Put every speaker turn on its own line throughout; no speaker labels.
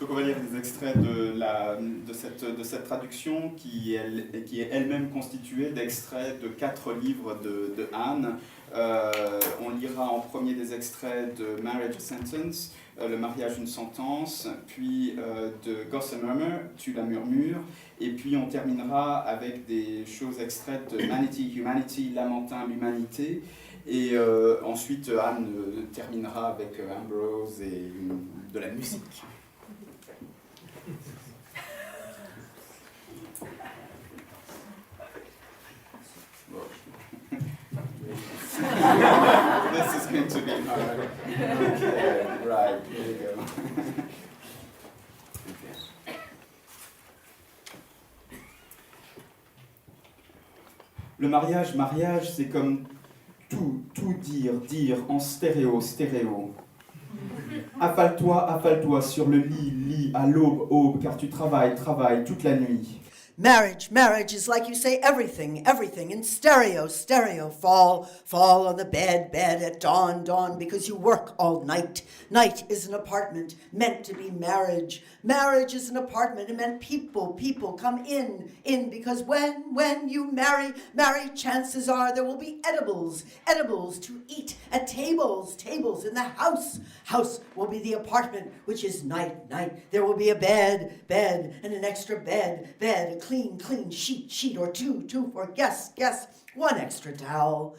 Donc on va lire des extraits de cette traduction qui est elle-même constituée d'extraits de 4 livres de Anne. On lira en premier des extraits de Marriage a Sentence, le mariage une sentence, puis de Gossamer, tu la murmures, et puis on terminera avec des choses extraites de Manity, Humanity, Lamentin, l'humanité, et ensuite Anne terminera avec Ambrose et de la musique. This is going to be hard. Okay, right, here we go. Okay. Le mariage, c'est comme tout dire en stéréo. Affale-toi sur le lit, à l'aube, car tu travailles toute la nuit.
Marriage is like you say everything in stereo. Fall on the bed at dawn, because you work all night. Night is an apartment meant to be marriage. Marriage is an apartment and meant people come in, because when you marry, chances are there will be edibles to eat at tables in the house. House will be the apartment, which is night. There will be a bed, and an extra bed, a clean sheet or two for guests, one extra towel.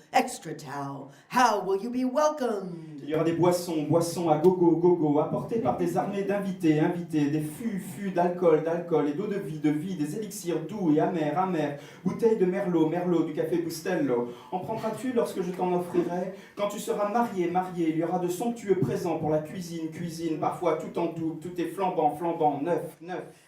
How will you be welcomed?
Il y aura des boissons à gogo, apportées par des armées d'invités, des fûts d'alcool et d'eau de vie, des élixirs doux et amers, bouteilles de merlot, du café Bustello. En prendras-tu lorsque je t'en offrirai? Quand tu seras marié, il y aura de somptueux présents pour la cuisine, parfois tout en double, tout est flambant, neuf.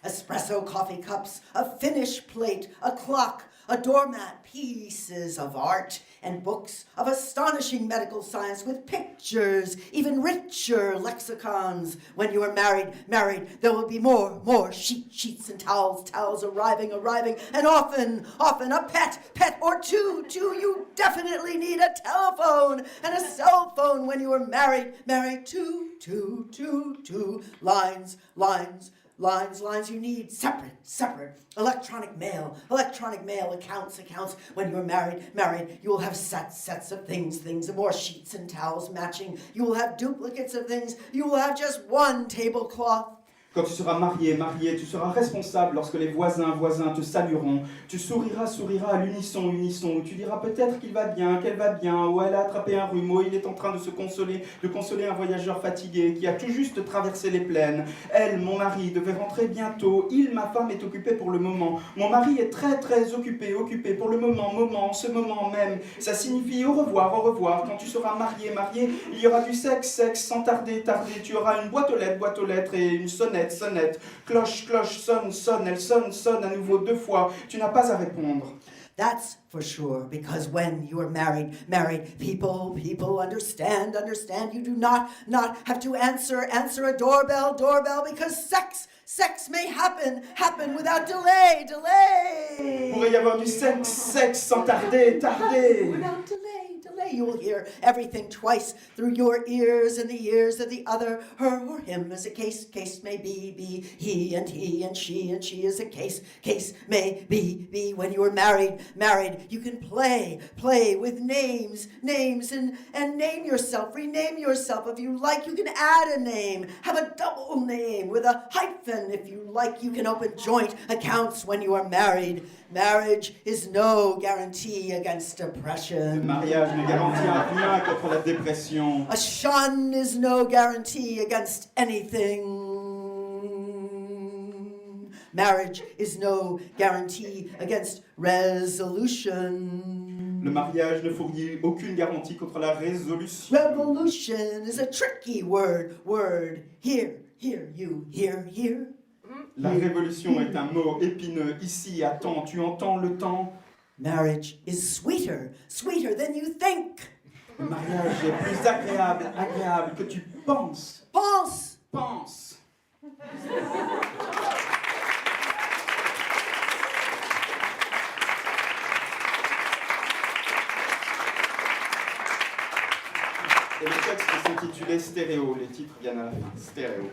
Espresso coffee cups, a finish plate, a clock, a doormat, pieces of art, and books of astonishing medical science with pictures, even richer lexicons. When you are married, there will be more sheets and towels arriving, and often a pet or two. You definitely need a telephone and a cell phone when you are married. Two lines you need separate. Electronic mail, accounts. When you're married, you will have sets of things, and more sheets and towels matching. You will have duplicates of things. You will have just one tablecloth.
Quand tu seras marié, tu seras responsable lorsque les voisins te salueront. Tu souriras à l'unisson, tu diras peut-être qu'il va bien, qu'elle va bien, ou elle a attrapé un rhume, ou il est en train de consoler un voyageur fatigué qui a tout juste traversé les plaines. Elle, mon mari, devait rentrer bientôt. Ma femme, est occupée pour le moment. Mon mari est très occupé pour le moment, ce moment même. Ça signifie au revoir. Quand tu seras marié, il y aura du sexe, sans tarder. Tu auras une boîte aux lettres et une sonnette. Cloche, sonne, elle sonne à nouveau 2 fois. Tu n'as pas à répondre.
That's for sure, because when you are married, people understand. You do not have to answer a doorbell, because sex may happen without delay.
Pourrait y avoir du sexe sans tarder.
Without delay. You will hear everything twice through your ears and the ears of the other, her or him, as a case may be he and she as a case may be. When you are married, you can play with names and name yourself, rename yourself if you like. You can add a name, have a double name with a hyphen if you like. You can open joint accounts when you are married. Marriage is no guarantee against depression.
Le mariage ne garantit rien contre la dépression.
A shun is no guarantee against anything. Marriage is no guarantee against resolution.
Le mariage ne fournit aucune garantie contre la résolution.
Revolution is a tricky word. Here.
La révolution est un mot épineux. Ici, attends, tu entends le temps.
Marriage is sweeter than you think.
Le mariage est plus agréable que tu penses. Pense. Et le texte s'intitulait Stéréo. Les titres viennent à la fin. Stéréo.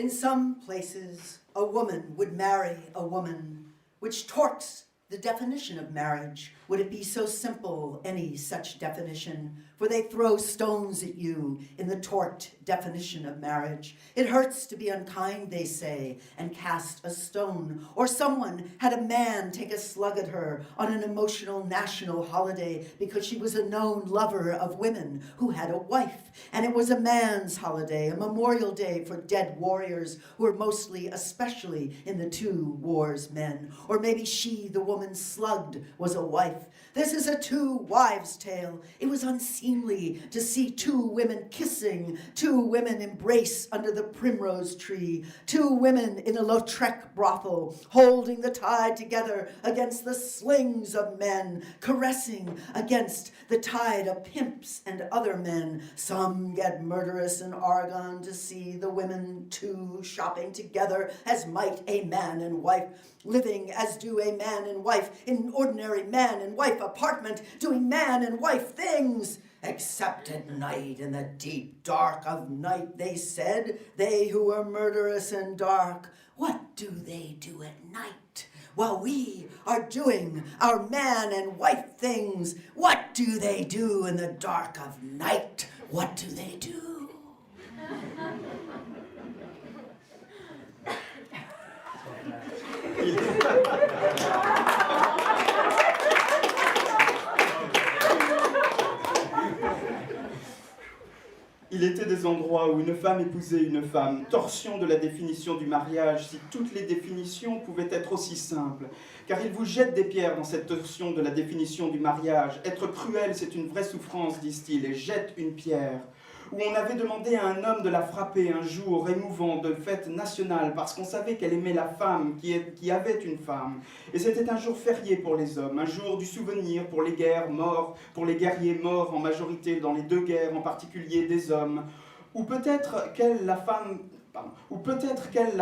In some places, a woman would marry a woman, which torques the definition of marriage. Would it be so simple, any such definition? For they throw stones at you in the torqued definition of marriage. It hurts to be unkind, they say, and cast a stone. Or someone had a man take a slug at her on an emotional national holiday because she was a known lover of women who had a wife. And it was a man's holiday, a memorial day for dead warriors who were mostly, especially in the two wars, men. Or maybe she, the woman slugged, was a wife. This is a two wives' tale. It was unseemly to see two women kissing, two women embrace under the primrose tree, two women in a Lautrec brothel, holding the tide together against the slings of men, caressing against the tide of pimps and other men. Some get murderous in Oregon to see the women two shopping together as might a man and wife, living as do a man and wife in an ordinary man and wife apartment, doing man and wife things. Except at night, in the deep dark of night, they said, they who were murderous and dark. What do they do at night? While we are doing our man and wife things, what do they do in the dark of night? What do they do?
Il était des endroits où une femme épousait une femme, torsion de la définition du mariage, si toutes les définitions pouvaient être aussi simples. Car il vous jette des pierres dans cette torsion de la définition du mariage. Être cruel, c'est une vraie souffrance, disent-ils, et jette une pierre. Où on avait demandé à un homme de la frapper un jour émouvant de fête nationale parce qu'on savait qu'elle aimait la femme qui avait une femme. Et c'était un jour férié pour les hommes, un jour du souvenir pour les guerres morts, pour les guerriers morts en majorité dans les deux guerres, en particulier des hommes. Ou peut-être qu'elle, la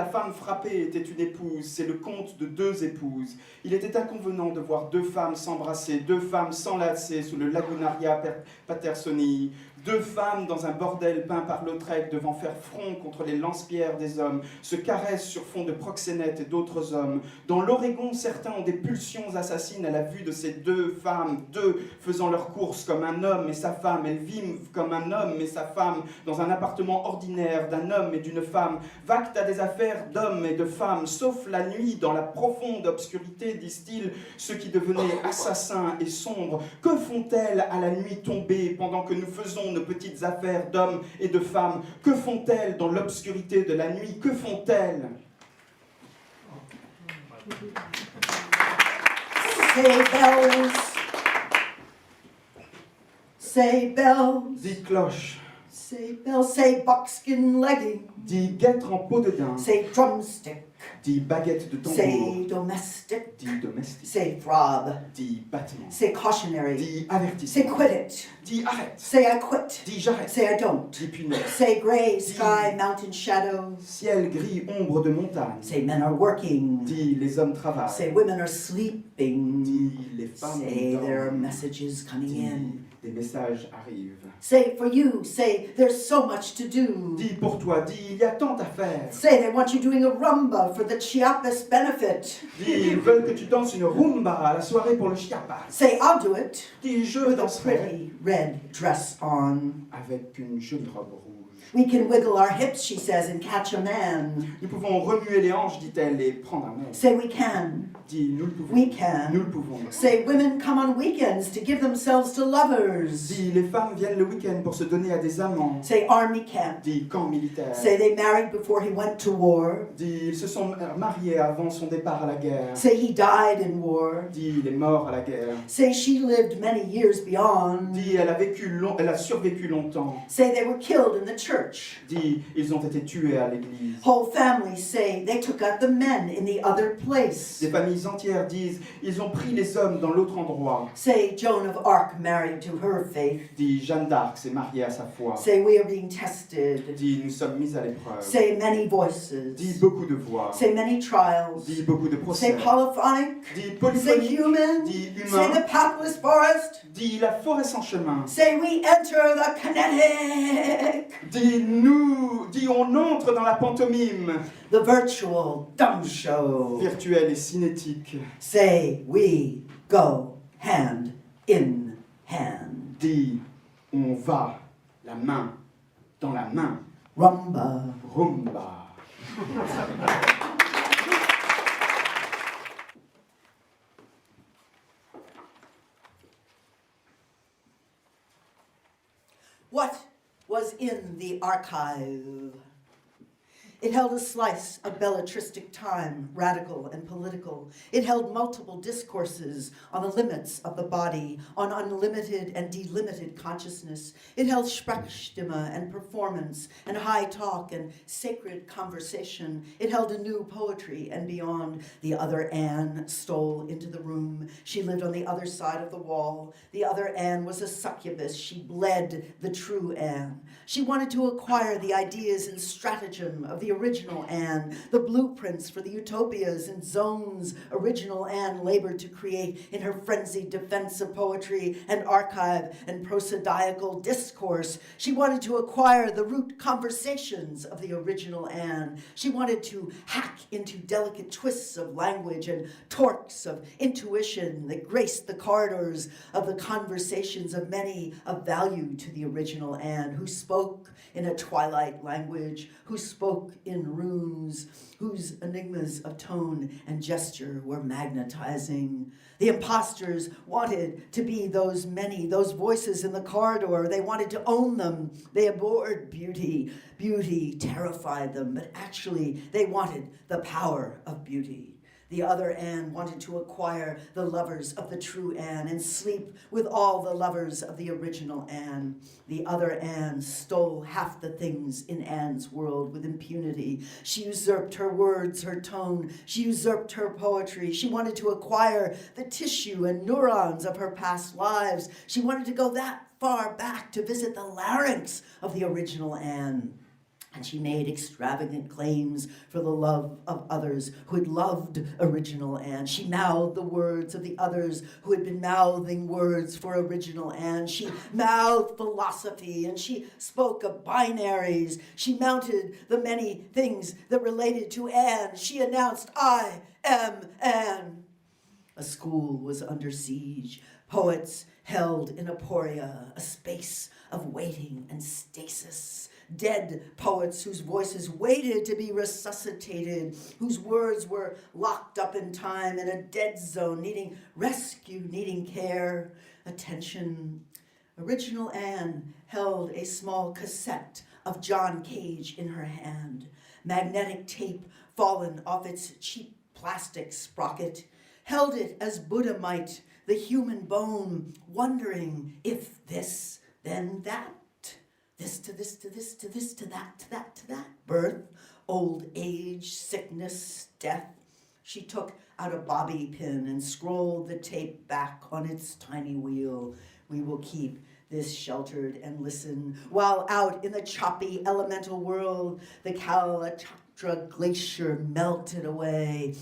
femme frappée était une épouse, c'est le conte de deux épouses. Il était inconvenant de voir deux femmes s'embrasser, deux femmes s'enlacer sous le Lagunaria Patersoni, deux femmes dans un bordel peint par Lautrec devant faire front contre les lance-pierres des hommes, se caressent sur fond de proxénètes et d'autres hommes. Dans l'Oregon, certains ont des pulsions assassines à la vue de ces deux femmes, deux faisant leur course comme un homme et sa femme. Elles vivent comme un homme et sa femme dans un appartement ordinaire d'un homme et d'une femme. Vaquent à des affaires d'hommes et de femmes, sauf la nuit, dans la profonde obscurité, disent-ils, ceux qui devenaient assassins et sombres. Que font-elles à la nuit tombée pendant que nous faisons nos petites affaires d'hommes et de femmes? Que font-elles dans l'obscurité de la nuit? Que font-elles?
Say bells, say bells,
Dit cloche,
say bells, say buckskin legging,
dit guêtre en peau de daim,
say drumstick,
dit baguette de tambour,
say domestic,
dit domestique,
say throb,
dit battement,
say cautionary,
dit
say
avertissement,
quit it,
dit arrête,
say I quit,
dit j'arrête,
say I don't,
dit punaise,
say gray sky, mountain shadow,
ciel gris, ombre de montagne,
say men are working,
dit les hommes travaillent,
say women are sleeping,
dit les femmes
say there are
dorment,
messages coming
dit
in,
des messages arrivent.
say for you, say there's so much to do,
Dis pour toi, dis il y a tant à faire.
say they want you doing a rumba for the Chiapas benefit,
Dis ils veulent que tu danses une rumba à la soirée pour le Chiapas.
say I'll do it,
Dis je
with a
danserai
pretty red dress on.
avec une jolie robe rouge.
We can wiggle our hips, she says, and catch a man.
Nous pouvons remuer les hanches, dit-elle, et prendre un mec.
Say we can.
Dis nous le pouvons.
We can.
Nous le pouvons.
Say women come on weekends to give themselves to lovers.
Dis les femmes viennent le week-end pour se donner à des amants.
Say army camp.
Dis camp militaire.
Say they married before he went to war.
Dis ils se sont mariés avant son départ à la guerre.
Say he died in war.
Dis il est mort à la guerre.
Say she lived many years beyond.
Dis elle a survécu longtemps.
Say they were killed in the church.
Dis ils ont été tués à l'église.
Whole families say they took out the men in the other place.
Des familles entières disent ils ont pris les hommes dans l'autre endroit.
Say Joan of Arc married to her faith.
Dit Jeanne d'Arc s'est mariée à sa foi.
Say we are being tested.
Dit nous sommes mis à l'épreuve.
Say many voices.
Dit beaucoup de voix.
Say many trials.
Dit beaucoup de
Say
procès.
polyphonic.
Dit
Say
polyphonique.
human.
Dit
Say
humain.
the pathless forest.
Dit la forêt sans chemin.
Say we enter the kinetic.
Dit Dis on entre dans la pantomime.
The virtual dumb show.
Virtuelle et cinétique.
Say we go hand in hand.
Dis on va, la main dans la main.
Rumba.
Rumba.
What was in the archive? It held a slice of belletristic time, radical and political. It held multiple discourses on the limits of the body, on unlimited and delimited consciousness. It held Sprechstimme and performance and high talk and sacred conversation. It held a new poetry and beyond. The other Anne stole into the room. She lived on the other side of the wall. The other Anne was a succubus. She bled the true Anne. She wanted to acquire the ideas and stratagem of the original Anne, the blueprints for the utopias and zones original Anne labored to create in her frenzied defense of poetry and archive and prosodiacal discourse. She wanted to acquire the root conversations of the original Anne. She wanted to hack into delicate twists of language and torques of intuition that graced the corridors of the conversations of many of value to the original Anne, who spoke in a twilight language, who spoke in runes, whose enigmas of tone and gesture were magnetizing. The imposters wanted to be those many, those voices in the corridor. They wanted to own them. They abhorred beauty. Beauty terrified them, but actually they wanted the power of beauty. The other Anne wanted to acquire the lovers of the true Anne and sleep with all the lovers of the original Anne. The other Anne stole half the things in Anne's world with impunity. She usurped her words, her tone. She usurped her poetry. She wanted to acquire the tissue and neurons of her past lives. She wanted to go that far back to visit the larynx of the original Anne. And she made extravagant claims for the love of others who had loved original Anne. She mouthed the words of the others who had been mouthing words for original Anne. She mouthed philosophy and she spoke of binaries. She mounted the many things that related to Anne. She announced, "I am Anne." A school was under siege. Poets held in aporia, a space of waiting and stasis. Dead poets whose voices waited to be resuscitated, whose words were locked up in time in a dead zone, needing rescue, needing care, attention. Original Anne held a small cassette of John Cage in her hand, magnetic tape fallen off its cheap plastic sprocket, held it as Buddha might, the human bone, wondering if this, then that. This to this to this to this to that to that to that. Birth, old age, sickness, death. She took out a bobby pin and scrolled the tape back on its tiny wheel. We will keep this sheltered and listen while out in the choppy elemental world, the Kalachakra glacier melted away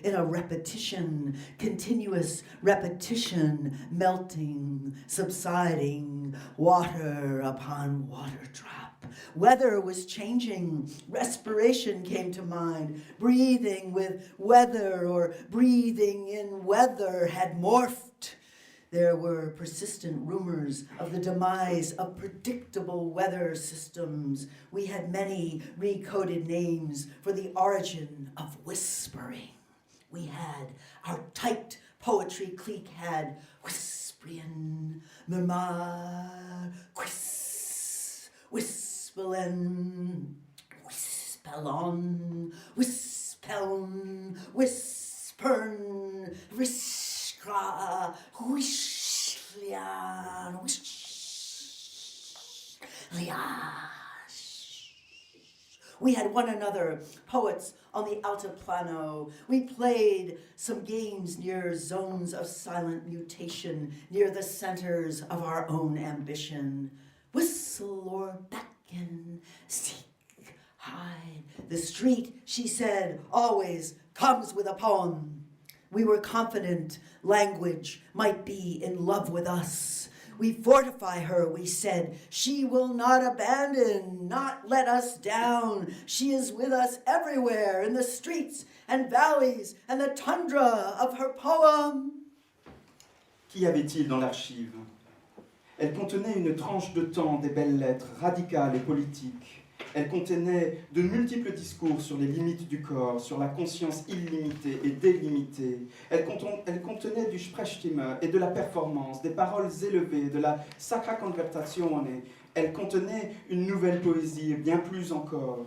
in a repetition, continuous repetition, melting, subsiding, water upon water drop. Weather was changing. Respiration came to mind. Breathing with weather or breathing in weather had morphed. There were persistent rumors of the demise of predictable weather systems. We had many recoded names for the origin of whispering. We had our tight poetry clique had Whisperian, Murmur, Quiss, Wispelen, Wispelon, Wispeln, Wispern, Wiskra, Wishlian, Wishliash. We had one another, poets on the altiplano. We played some games near zones of silent mutation, near the centers of our own ambition. Whistle or beckon, seek, hide. The street, she said, always comes with a poem. We were confident language might be in love with us. We fortify her, we said. She will not abandon, not let us down. She is with us everywhere, in the streets and valleys and the tundra of her poem.
Qu'y avait-il dans l'archive? Elle contenait une tranche de temps des belles lettres, radicales et politiques. Elle contenait de multiples discours sur les limites du corps, sur la conscience illimitée et délimitée. Elle contenait du Sprechstimme et de la performance, des paroles élevées, de la Sacra Conversazione. Elle contenait une nouvelle poésie et bien plus encore.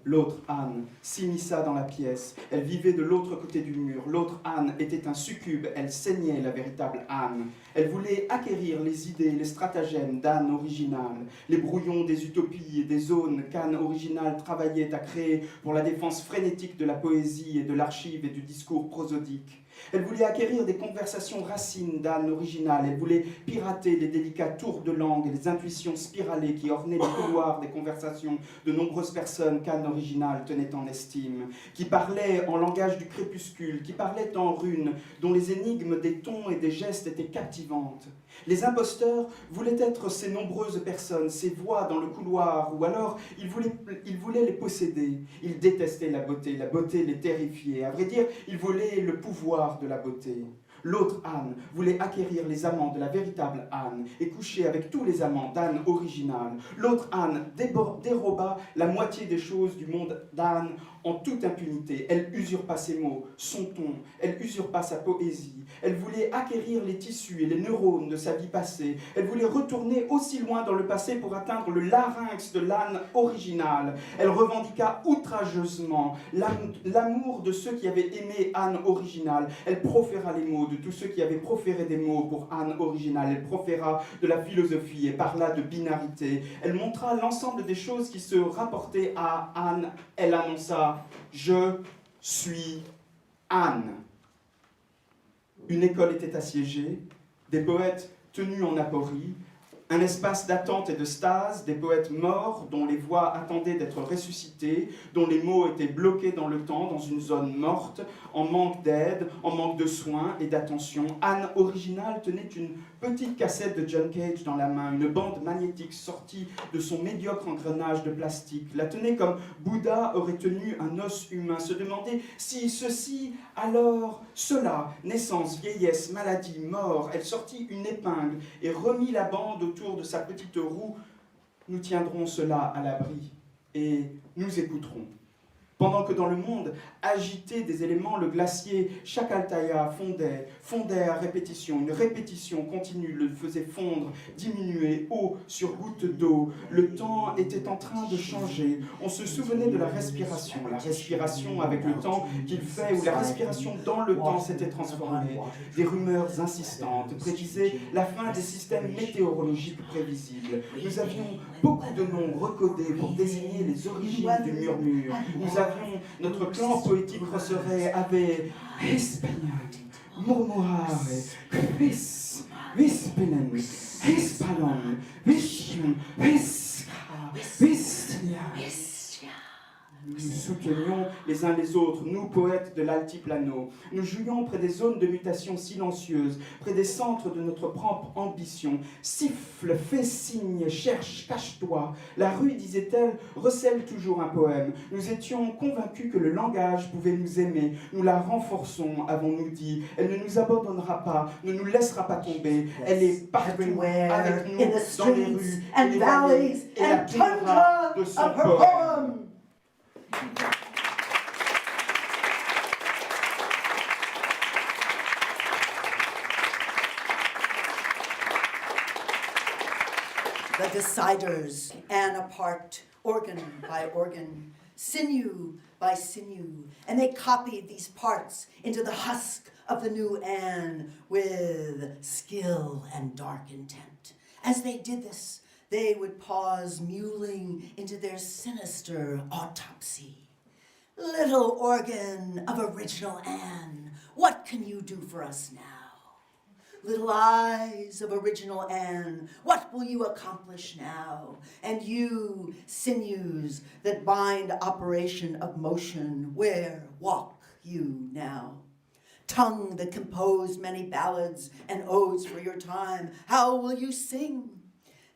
L'autre Anne s'immisça dans la pièce. Elle vivait de l'autre côté du mur. L'autre Anne était un succube. Elle saignait la véritable Anne. Elle voulait acquérir les idées, les stratagèmes d'Anne originale, les brouillons des utopies et des zones qu'Anne originale travaillait à créer pour la défense frénétique de la poésie et de l'archive et du discours prosodique. Elle voulait acquérir des conversations racines d'Anne originale. Elle voulait pirater les délicats tours de langue et les intuitions spiralées qui ornaient les couloirs des conversations de nombreuses personnes qu'Anne originale tenait en estime, qui parlaient en langage du crépuscule, qui parlaient en runes, dont les énigmes des tons et des gestes étaient captivantes. Les imposteurs voulaient être ces nombreuses personnes, ces voix dans le couloir, ou alors ils voulaient les posséder. Ils détestaient la beauté les terrifiait. À vrai dire, ils voulaient le pouvoir de la beauté. L'autre Anne voulait acquérir les amants de la véritable Anne et coucher avec tous les amants d'Anne originale. L'autre Anne déroba la moitié des choses du monde d'Anne en toute impunité. Elle usurpa ses mots, son ton, elle usurpa sa poésie. Elle voulait acquérir les tissus et les neurones de sa vie passée. Elle voulait retourner aussi loin dans le passé pour atteindre le larynx de l'Anne originale. Elle revendiqua outrageusement l'amour de ceux qui avaient aimé Anne originale. Elle proféra les mots de tous ceux qui avaient proféré des mots pour Anne originale. Elle proféra de la philosophie et parla de binarité. Elle montra l'ensemble des choses qui se rapportaient à Anne. Elle annonça « Je suis Anne ». Une école était assiégée, des poètes tenus en aporie, un espace d'attente et de stase, des poètes morts dont les voix attendaient d'être ressuscitées, dont les mots étaient bloqués dans le temps, dans une zone morte, en manque d'aide, en manque de soins et d'attention. Anne originale tenait une petite cassette de John Cage dans la main, une bande magnétique sortie de son médiocre engrenage de plastique, la tenait comme Bouddha aurait tenu un os humain, se demandait si ceci, alors cela, naissance, vieillesse, maladie, mort. Elle sortit une épingle et remit la bande autour de sa petite roue. Nous tiendrons cela à l'abri et nous écouterons. Pendant que dans le monde agité des éléments, le glacier Chacaltaya fondait à répétition. Une répétition continue le faisait fondre, diminuer, eau sur goutte d'eau. Le temps était en train de changer. On se souvenait de la respiration avec le temps qu'il fait, où la respiration dans le temps s'était transformée. Des rumeurs insistantes prédisaient la fin des systèmes météorologiques prévisibles. Nous avions beaucoup de noms recodés pour désigner les origines du murmure. Nous avions notre clan poétique recerait avait Hispanian, murmurare, vis, vispenen, hispanon, vision, visca, vistnia. Nous nous soutenions les uns les autres, nous poètes de l'altiplano. Nous jouions près des zones de mutation silencieuses, près des centres de notre propre ambition. Siffle, fais signe, cherche, cache-toi. La rue, disait-elle, recèle toujours un poème. Nous étions convaincus que le langage pouvait nous aimer. Nous la renforçons, avons-nous dit. Elle ne nous abandonnera pas, ne nous laissera pas tomber. Elle est partout avec nous, dans les rues, et les vallées, et la tundra de son poème.
The deciders, Anne apart, organ by organ, sinew by sinew, and they copied these parts into the husk of the new Anne with skill and dark intent. As they did this, they would pause, muling into their sinister autopsy. Little organ of original Anne, what can you do for us now? Little eyes of original Anne, what will you accomplish now? And you, sinews that bind operation of motion, where walk you now? tongue that composed many ballads and odes for your time, how will you sing?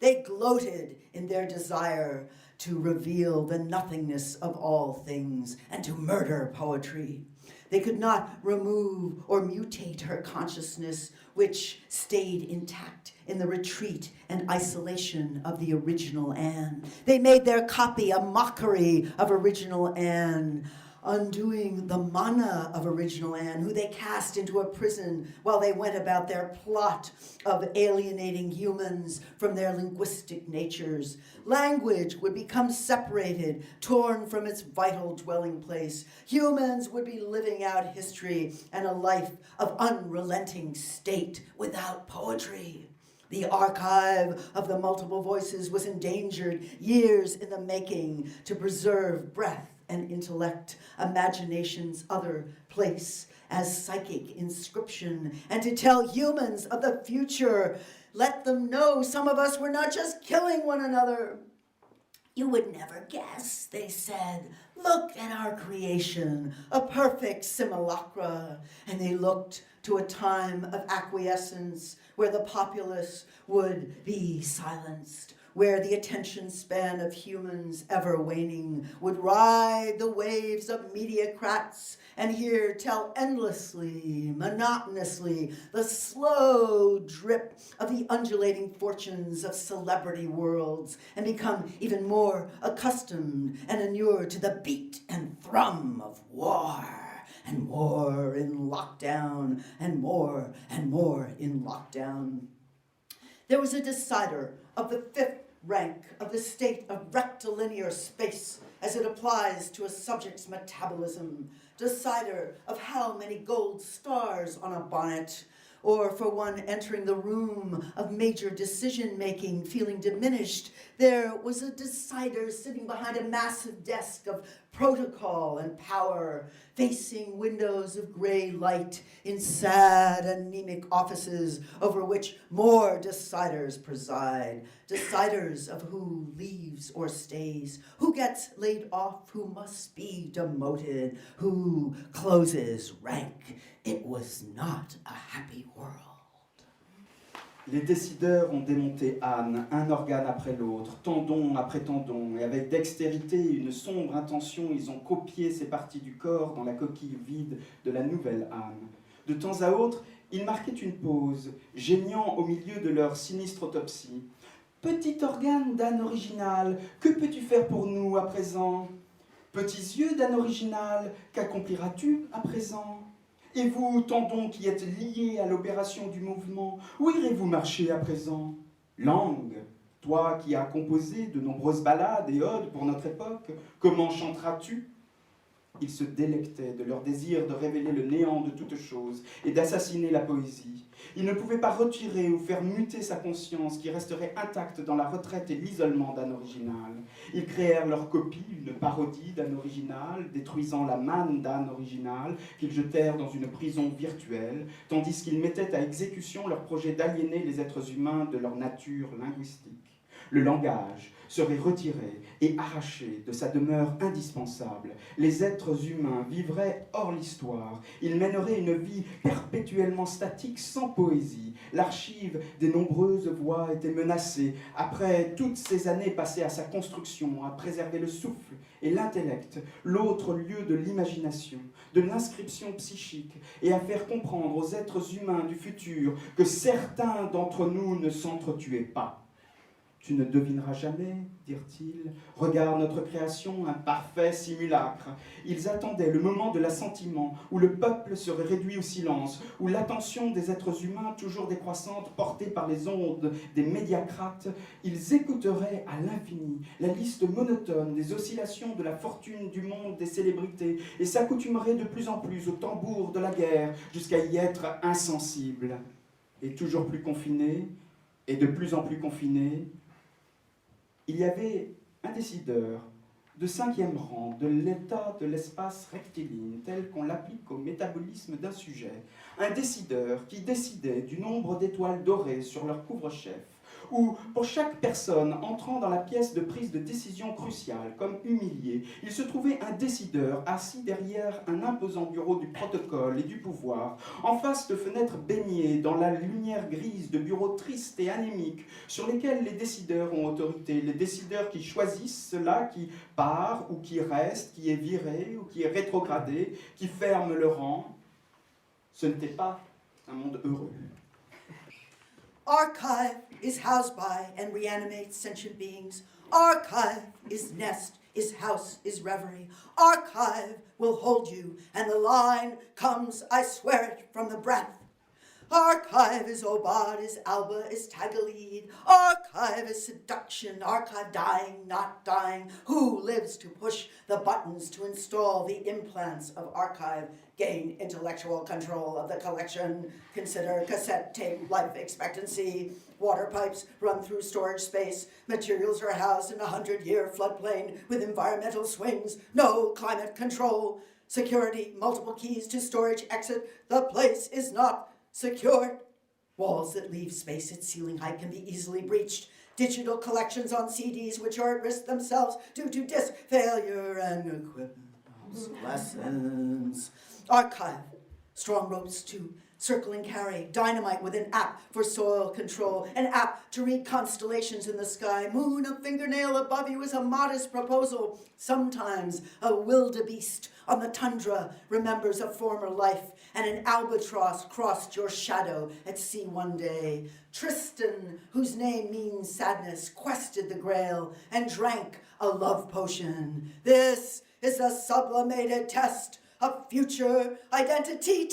They gloated in their desire to reveal the nothingness of all things and to murder poetry. They could not remove or mutate her consciousness, which stayed intact in the retreat and isolation of the original Anne. They made their copy a mockery of original Anne, undoing the mana of original Anne, who they cast into a prison while they went about their plot of alienating humans from their linguistic natures. Language would become separated, torn from its vital dwelling place. Humans would be living out history and a life of unrelenting state without poetry. The archive of the multiple voices was endangered, years in the making, to preserve breath and intellect, imagination's other place as psychic inscription, and to tell humans of the future, let them know some of us were not just killing one another. You would never guess, they said. Look at our creation, a perfect simulacra. And they looked to a time of acquiescence where the populace would be silenced, where the attention span of humans, ever waning, would ride the waves of mediocrats and hear tell endlessly, monotonously, the slow drip of the undulating fortunes of celebrity worlds, and become even more accustomed and inured to the beat and thrum of war, and more in lockdown, and more in lockdown. There was a decider of the fifth rank of the state of rectilinear space as it applies to a subject's metabolism, decider of how many gold stars on a bonnet, or for one entering the room of major decision-making feeling diminished, there was a decider sitting behind a massive desk of protocol and power, facing windows of gray light in sad, anemic offices over which more deciders preside, deciders of who leaves or stays, who gets laid off, who must be demoted, who closes rank. It was not a happy world.
Les décideurs ont démonté Anne, un organe après l'autre, tendon après tendon, et avec dextérité et une sombre intention, ils ont copié ces parties du corps dans la coquille vide de la nouvelle Anne. De temps à autre, ils marquaient une pause, geignant au milieu de leur sinistre autopsie. « Petit organe d'Anne originale, que peux-tu faire pour nous à présent ? Petits yeux d'Anne originale, qu'accompliras-tu à présent ? Et vous, tendons qui êtes liés à l'opération du mouvement, où irez-vous marcher à présent ? Langue, toi qui as composé de nombreuses ballades et odes pour notre époque, comment chanteras-tu ? Ils se délectaient de leur désir de révéler le néant de toute chose et d'assassiner la poésie. Ils ne pouvaient pas retirer ou faire muter sa conscience qui resterait intacte dans la retraite et l'isolement d'Anne originale. Ils créèrent leur copie, une parodie d'Anne originale, détruisant la manne d'Anne originale qu'ils jetèrent dans une prison virtuelle, tandis qu'ils mettaient à exécution leur projet d'aliéner les êtres humains de leur nature linguistique. Le langage serait retiré et arraché de sa demeure indispensable. Les êtres humains vivraient hors l'histoire. Ils mèneraient une vie perpétuellement statique sans poésie. L'archive des nombreuses voix était menacée. Après toutes ces années passées à sa construction, à préserver le souffle et l'intellect, l'autre lieu de l'imagination, de l'inscription psychique, et à faire comprendre aux êtres humains du futur que certains d'entre nous ne s'entretuaient pas. Tu ne devineras jamais, dirent-ils. Regarde notre création, un parfait simulacre. Ils attendaient le moment de l'assentiment, où le peuple serait réduit au silence, où l'attention des êtres humains, toujours décroissante, portée par les ondes des médiacrates, ils écouteraient à l'infini la liste monotone des oscillations de la fortune du monde des célébrités et s'accoutumeraient de plus en plus au tambour de la guerre, jusqu'à y être insensibles. Et toujours plus confinés, et de plus en plus confinés, il y avait un décideur de 5e rang de l'état de l'espace rectiligne tel qu'on l'applique au métabolisme d'un sujet, un décideur qui décidait du nombre d'étoiles dorées sur leur couvre-chef, où pour chaque personne entrant dans la pièce de prise de décision cruciale, comme humilié, il se trouvait un décideur assis derrière un imposant bureau du protocole et du pouvoir, en face de fenêtres baignées dans la lumière grise de bureaux tristes et anémiques sur lesquels les décideurs ont autorité, les décideurs qui choisissent cela qui part ou qui reste, qui est viré ou qui est rétrogradé, qui ferme le rang. Ce n'était pas un monde heureux.
Archive is housed by and reanimates sentient beings. Archive is nest, is house, is reverie. Archive will hold you, and the line comes, I swear it, from the breath. Archive is Obad, is Alba, is Tagalid. Archive is seduction, archive dying, not dying. Who lives to push the buttons to install the implants of archive? Gain intellectual control of the collection. Consider cassette tape life expectancy. Water pipes run through storage space. Materials are housed in a 100-year floodplain with environmental swings. No climate control. Security, multiple keys to storage exit. The place is not secured. Walls that leave space at ceiling height can be easily breached. Digital collections on CDs which are at risk themselves due to disk failure and equipment obsolescence. Archive, strong ropes to circle and carry, dynamite with an app for soil control, an app to read constellations in the sky. Moon, a fingernail above you is a modest proposal. Sometimes a wildebeest on the tundra remembers a former life, and an albatross crossed your shadow at sea one day. Tristan, whose name means sadness, quested the grail and drank a love potion. This is the sublimated test of future identity.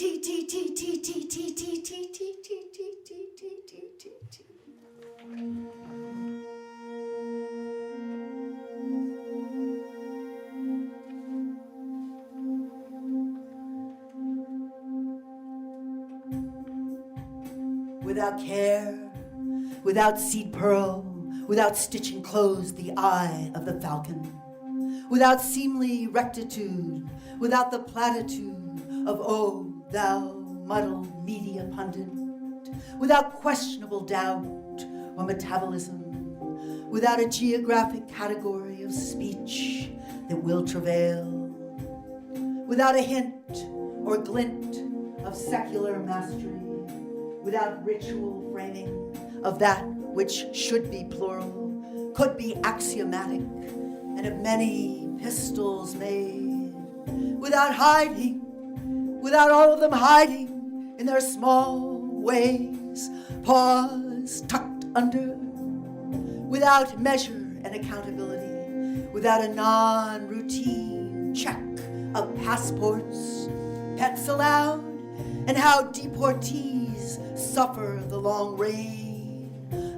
Without care, without seed pearl, without stitching closed the eye of the falcon, without seemly rectitude, without the platitude of, oh, thou muddled media pundit, without questionable doubt or metabolism, without a geographic category of speech that will travail, without a hint or glint of secular mastery, without ritual framing of that which should be plural, could be axiomatic, and of many pistols made, without hiding, without all of them hiding in their small ways, paws tucked under, without measure and accountability, without a non-routine check of passports, pets allowed, and how deportees suffer the long reign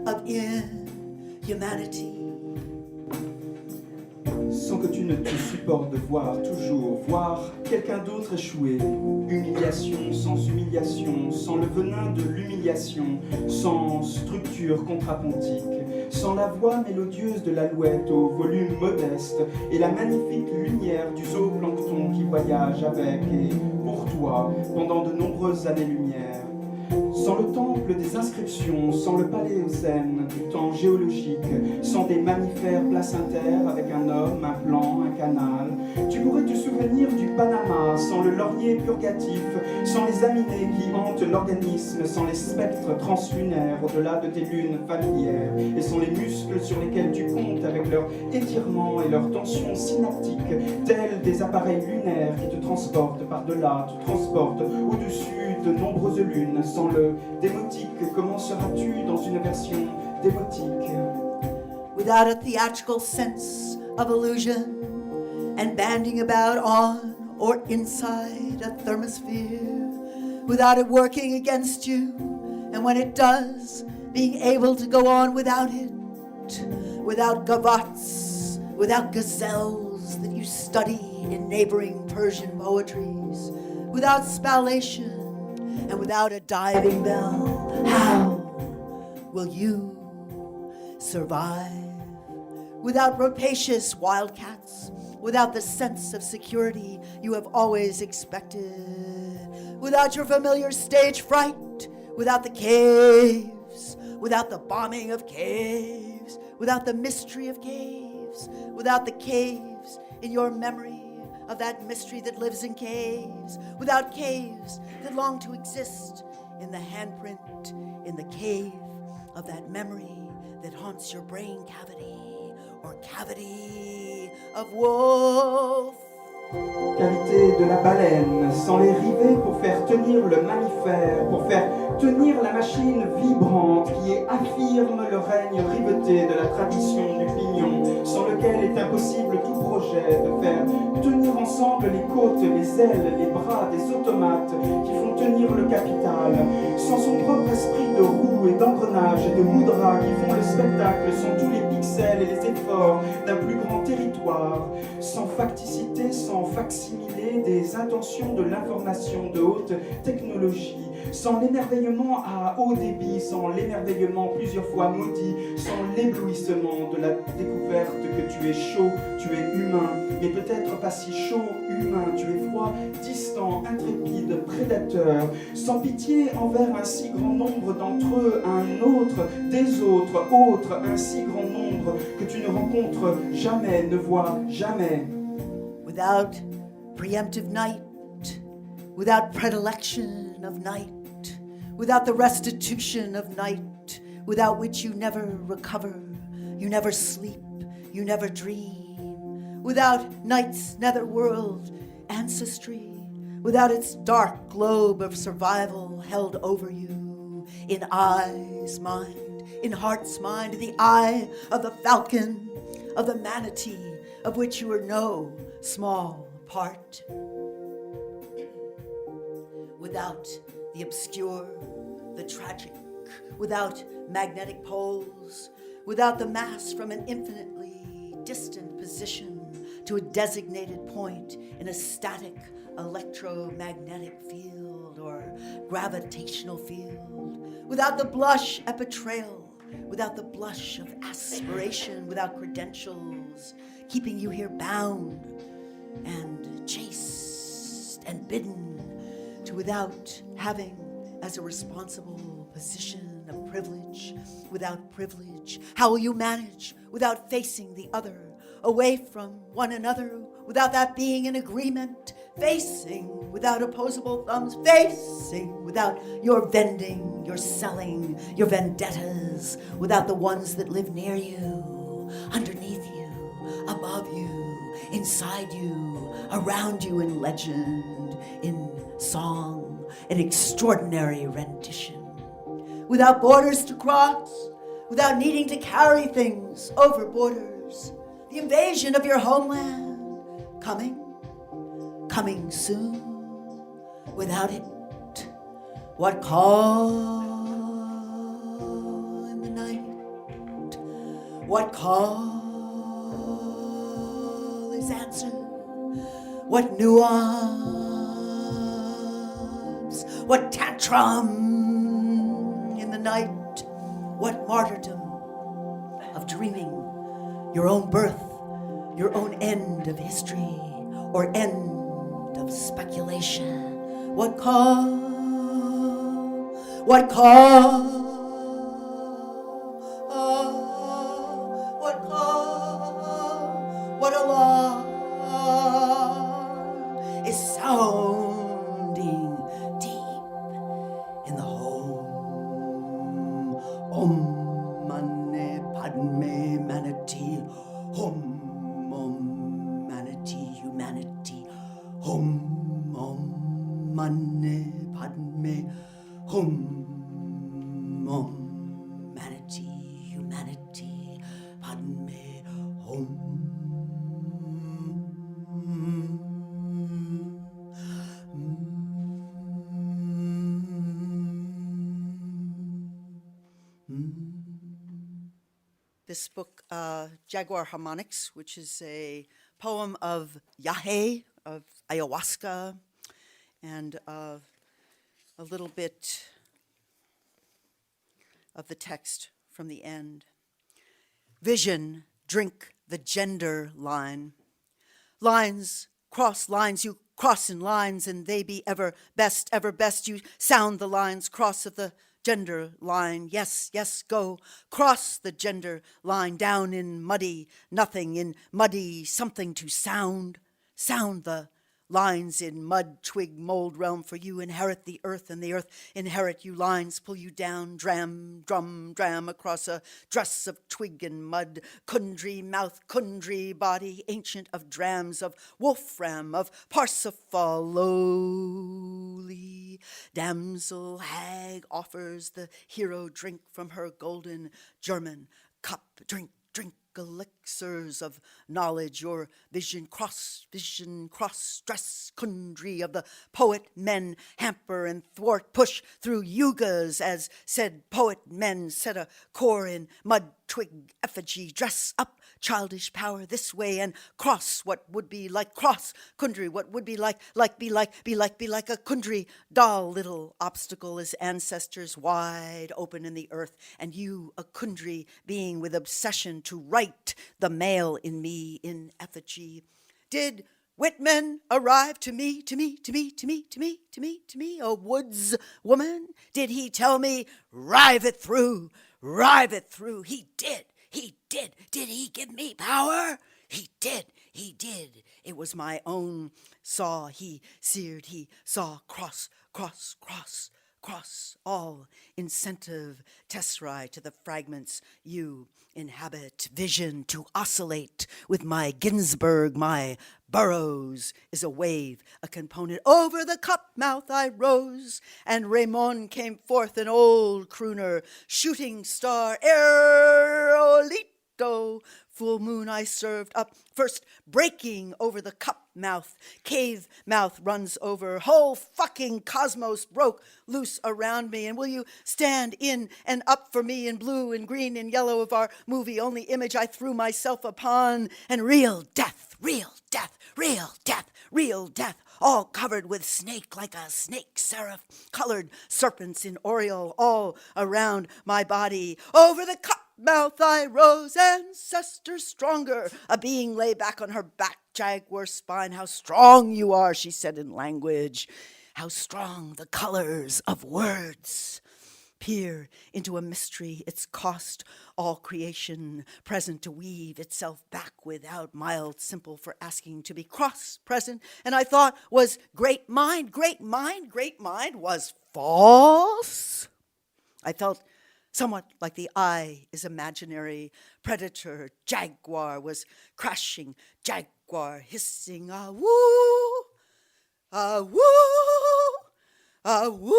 of inhumanity.
Sans que tu ne te supportes de voir toujours, voir quelqu'un d'autre échouer. Humiliation sans humiliation, sans le venin de l'humiliation, sans structure contrapuntique, sans la voix mélodieuse de l'alouette au volume modeste et la magnifique lumière du zooplancton qui voyage avec et pour toi pendant de nombreuses années-lumière. Sans le temple des inscriptions, sans le paléocène du temps géologique, sans des mammifères placentaires avec un homme, un plan, un canal, tu pourrais te souvenir du Panama, sans le laurier purgatif, sans les aminés qui hantent l'organisme, sans les spectres translunaires au-delà de tes lunes familières, et sans les muscles sur lesquels tu comptes avec leur étirement et leur tension synaptique, tels des appareils lunaires qui te transportent par-delà, te transportent au-dessus de nombreuses lunes, sans le démotique, comment seras-tu dans une version démotique?
Without a theatrical sense of illusion and banding about on or inside a thermosphere, without it working against you, and when it does, being able to go on without it, without gavots, without gazelles that you study in neighboring Persian poetries, without spallation, and without a diving bell, how will you survive? Without rapacious wildcats, without the sense of security you have always expected, without your familiar stage fright, without the caves caves, without the bombing of caves, without the mystery of caves, without the caves in your memory of that mystery that lives in caves, without caves that long to exist in the handprint, in the cave of that memory that haunts your brain cavity or cavity of wolf.
Cavité de la baleine, sans les rivets pour faire tenir le mammifère, pour faire tenir la machine vibrante qui affirme le règne riveté de la tradition du pignon, sans lequel est impossible tout projet de faire tenir ensemble les côtes, les ailes, les bras des automates qui font tenir le capital, sans son propre esprit de roue et d'engrenage et de moudra qui font le spectacle, sans tous les pixels et les efforts d'un plus grand territoire, sans facticité, sans facsimilé des intentions de l'information de haute technologie, sans l'émerveillement à haut débit, sans l'émerveillement plusieurs fois maudit, sans l'éblouissement de la découverte que tu es chaud, tu es humain, mais peut-être pas si chaud, humain, tu es froid, distant, intrépide, prédateur, sans pitié envers un si grand nombre d'entre eux, un autre, des autres, autres, un si grand nombre que tu ne rencontres jamais, ne vois jamais.
Without preemptive night, without predilection of night, without the restitution of night, without which you never recover, you never sleep, you never dream, without night's netherworld ancestry, without its dark globe of survival held over you, in eye's mind, in heart's mind, the eye of the falcon, of the manatee, of which you are no small part. Without the obscure, the tragic, without magnetic poles, without the mass from an infinitely distant position to a designated point in a static electromagnetic field or gravitational field, without the blush epitrail, without the blush of aspiration, without credentials, keeping you here bound and chased and bidden to without having as a responsible position of privilege, without privilege. How will you manage without facing the other, away from one another, without that being in agreement, facing without opposable thumbs, facing without your vending, your selling, your vendettas, without the ones that live near you, underneath you, above you, inside you, around you in legend, in song, an extraordinary rendition. Without borders to cross, without needing to carry things over borders, the invasion of your homeland, coming soon. Without it, what call in the night? What call is answered? What nuance? What tantrum in the night? What martyrdom of dreaming your own birth, your own end of history, or end of speculation? What call? What call? What call? What alarm is sounding deep in the home? Om mane padme manatee, om manatee humanity, om mane padme, om manatee humanity, padme om. This book, Jaguar Harmonics, which is a poem of Yahe, of ayahuasca, and a little bit of the text from the end. Vision, drink the gender line. Lines, cross lines, you cross in lines, and they be ever best, you sound the lines, cross of the gender line. Yes, yes, go. Cross the gender line down in muddy nothing, in muddy something to sound. Sound the lines in mud, twig, mold realm, for you inherit the earth, and the earth inherit you. Lines pull you down, dram, drum, dram, across a dress of twig and mud. Kundry mouth, kundry body, ancient of drams, of wolfram, of Parsifal. Lowly damsel hag offers the hero drink from her golden German cup. Drink, drink elixirs of knowledge, your vision, cross, stress, kundry of the poet men, hamper and thwart, push through yugas, as said poet men, set a core in mud, twig, effigy, dress up childish power this way, and cross what would be like cross, kundry, what would be like be like a kundry doll. Little obstacle is ancestors wide open in the earth, and you a kundry being with obsession to write the male in me in effigy. Did Whitman arrive to me, a woods woman? Did he tell me, rive it through? He did. Did he give me power? He did. It was my own saw. He seared, he saw, cross, all incentive tesserae to the fragments you inhabit. Vision to oscillate with my Ginsberg, my Burroughs is a wave, a component. Over the cup mouth I rose, and Raymond came forth, an old crooner, shooting star, aerolito. Full moon I served up, first breaking over the cup mouth. Cave mouth runs over, whole fucking cosmos broke loose around me. And will you stand in and up for me in blue and green and yellow of our movie? Only image I threw myself upon, and real death, all covered with snake, like a snake seraph, colored serpents in aureole all around my body. Over the cup mouth I rose, ancestor stronger. A being lay back on her back, jaguar spine. How strong you are, she said in language. How strong the colors of words. Peer into a mystery, its cost, all creation present to weave itself back without, mild, simple for asking to be cross present. And I thought was great mind was false. I felt somewhat like the eye is imaginary. Predator, jaguar was crashing, jaguar hissing, ah woo, ah woo, ah woo,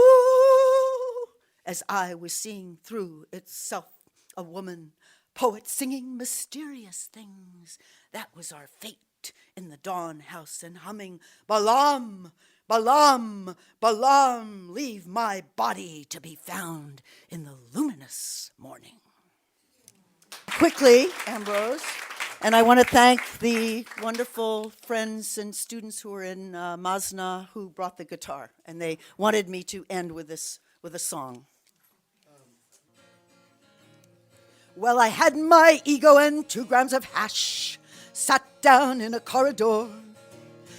as I was seeing through itself a woman, poet singing mysterious things. That was our fate in the dawn house, and humming, Balam, Balam, Balam, leave my body to be found in the luminous morning. Quickly, Ambrose, and I want to thank the wonderful friends and students who were in Masna who brought the guitar, and they wanted me to end with a song. Well, I had my ego and 2 grams of hash, sat down in a corridor,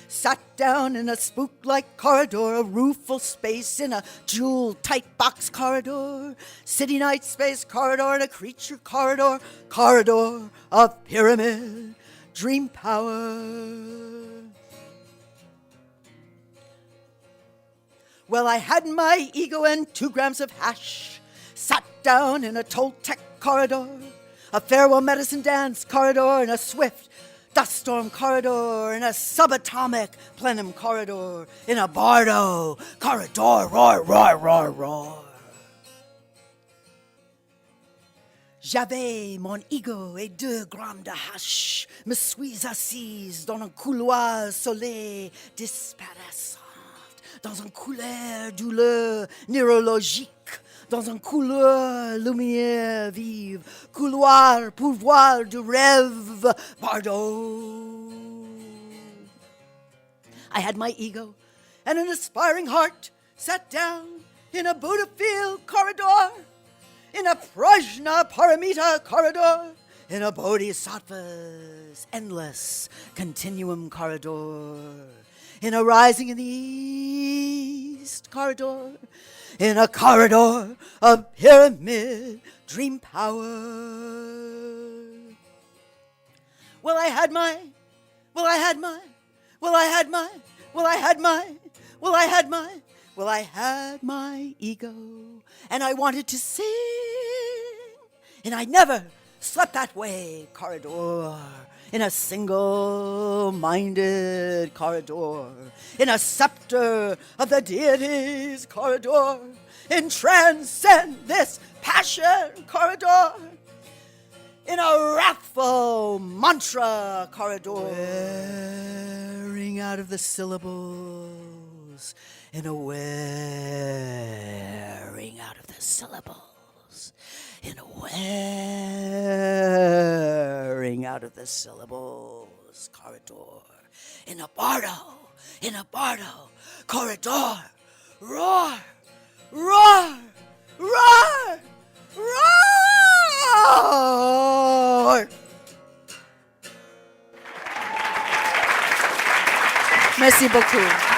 sat down in a spook-like corridor, a roofless space in a jewel-tight box corridor, city-night space corridor and a creature corridor, corridor of pyramid, dream power. Well, I had my ego and 2 grams of hash, sat down in a Toltec corridor, a farewell medicine dance corridor, and a swift dust storm corridor, in a subatomic plenum corridor, in a bardo corridor, roar, roar, roar, roar. J'avais mon ego et 2 grammes de hache, me suis assise dans un couloir soleil disparaissant, dans un couloir douleur neurologique, dans un couloir lumière vive, couloir pouvoir du rêve, Bardot. I had my ego and an aspiring heart, sat down in a Buddha field corridor, in a Prajna Paramita corridor, in a Bodhisattva's endless continuum corridor, in a rising in the east corridor, in a corridor of pyramid dream power. Well, I had my ego, and I wanted to sing, and I never slept that way, corridor, in a single-minded corridor, in a scepter of the deities corridor, in transcend this passion corridor, in a wrathful mantra corridor, wearing out of the syllables, in a wearing out of the syllables, in a wearing out of the syllables corridor, in a bardo corridor, roar, roar, roar, roar. Merci beaucoup.